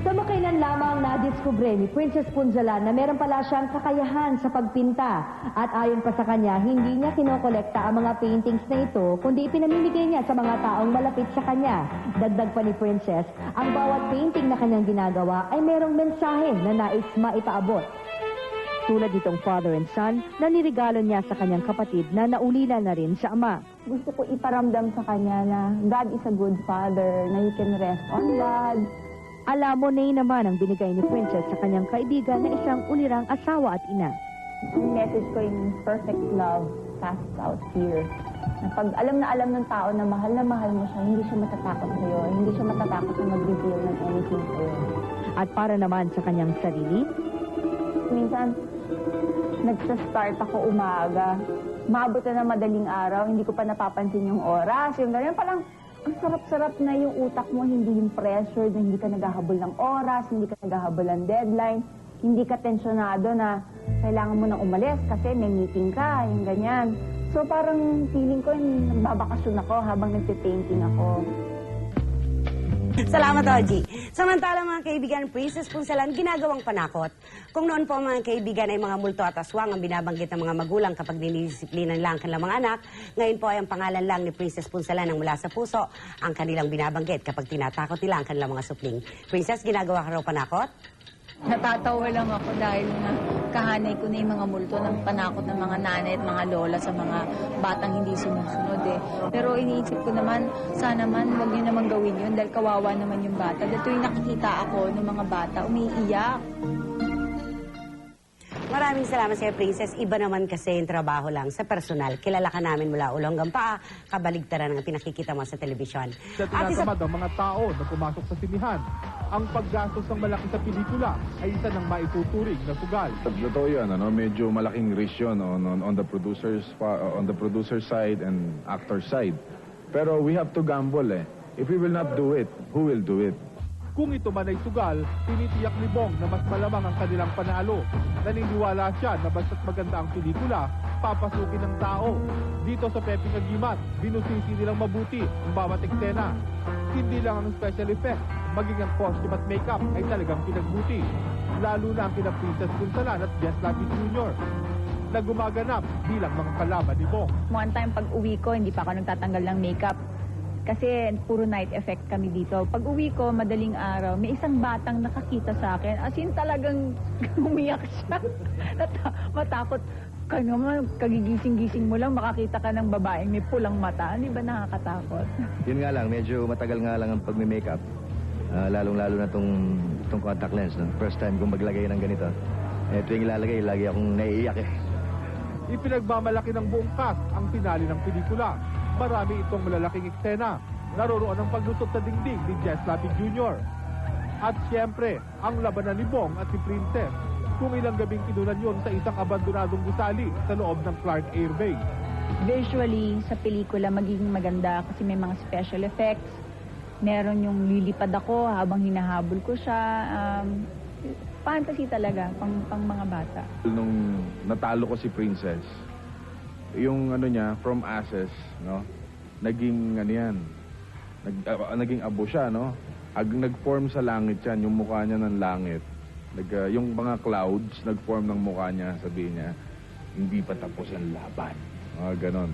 Samakailan lamang nadiskubre ni Princess Punzalan na meron pala siyang kakayahan sa pagpinta. At ayon pa sa kanya, hindi niya kinokolekta ang mga paintings na ito, kundi pinamimigay niya sa mga taong malapit sa kanya. Dagdag pa ni Princess, ang bawat painting na kanyang ginagawa ay merong mensahe na nais maipaabot. Tulad nitong father and son na nirigalo niya sa kanyang kapatid na naulila na rin sa ama. Gusto ko iparamdam sa kanya na God is a good father, na you can rest on God. Alamone naman ang binigay ni Princess sa kanyang kaibigan na isang ulirang asawa at ina. Ang message ko yung perfect love casts out fear. Na pag alam ng tao na mahal mo siya, hindi siya matatakot sa'yo, hindi siya matatakot na mag-reveal ng anything sa'yo. At para naman sa kanyang sarili, minsan, nagsa-start ako umaga. Maabot na ng madaling araw, hindi ko pa napapansin yung oras. Yung ganyan, parang ang sarap-sarap na yung utak mo, hindi yung pressure, na hindi ka naghahabol ng oras, hindi ka naghahabol ng deadline, hindi ka tensyonado na kailangan mo nang umalis kasi may meeting ka, yung ganyan. So parang feeling ko, nagbabakasyon ako habang nagpe-painting ako. Salamat, Oji. Samantala mga kaibigan, Princess Punzalan, ginagawang panakot. Kung noon po mga kaibigan ay mga multo at aswang ang binabanggit ng mga magulang kapag dinidisiplina nila ang kanilang mga anak, ngayon po ay ang pangalan lang ni Princess Punzalan ang mula sa puso ang kanilang binabanggit kapag tinatakot nila ang kanilang mga supling. Princess, ginagawa ka raw panakot? Natatawa lang ako dahil na kahanay ko na yung mga multo ng panakot ng mga nanay at mga lola sa mga batang hindi sumusunod eh. Pero iniisip ko naman, sana man, huwag niyo naman gawin yun dahil kawawa naman yung bata. Dahil tuwing nakikita ako ng mga bata, umiiyak. Maraming salamat sa iyo, Princess. Iba naman kasi yung trabaho lang sa personal. Kilala ka namin mula ulo hanggang paa, kabaligtaran ang pinakikita mo sa telebisyon. Sa tinatamad ang mga tao na pumasok sa sinihan, ang paggastos ng malaki sa pelikula ay isa ng maituturing na sugal. Totoo yan, medyo malaking risk yun on the producer side and actor side. Pero we have to gamble eh. If we will not do it, who will do it? Kung ito man ay sugal, tinitiyak ni Bong na mas malamang ang kanilang panalo. Naniniwala siya na basta't maganda ang pelikula, papasukin ng tao. Dito sa Peping Agimat, binusisi nilang mabuti ang bawat eksena. Hindi lang ang special effects, maging ang costume at makeup ay talagang pinagbuti. Lalo na ang kina Princess Punzalan at Jess Lapid Jr. na gumaganap bilang mga kalaban ni Bong. One time pag uwi ko, hindi pa ako nagtatanggal ng makeup. Kasi puro night effect kami dito. Pag uwi ko, madaling araw, may isang batang nakakita sa akin. As in talagang umiyak siya. Matakot. Kagigising-gising mo lang, makakita ka ng babaeng may pulang mata. Hindi ba nakakatakot? Yun nga lang, medyo matagal nga lang ang pagme-makeup. Lalong-lalo na itong contact lens. No? First time kong maglagay ng ganito. Tuwing ilalagay, lagi akong naiiyak eh. Ipinagmamalaki ng buong cast ang pinali ng pelikula. Marami itong malalaking eksena. Naroroon ang paglusot sa dingding ni Jess Lapid Jr. At siyempre, ang labanan ni Bong at si Princess. Kung ilang gabing kinunan yun sa isang abandonadong gusali sa loob ng Clark Air Base. Visually, sa pelikula magiging maganda kasi may mga special effects. Meron yung lilipad ako habang hinahabol ko siya. Fantasy talaga, pang mga bata. Nung natalo ko si Princess, yung niya, from ashes, naging naging abo siya, nag-form sa langit yan, yung mukha niya ng langit. Yung mga clouds, nag-form ng mukha niya, sabihin niya, hindi pa tapos ang laban. Ganon.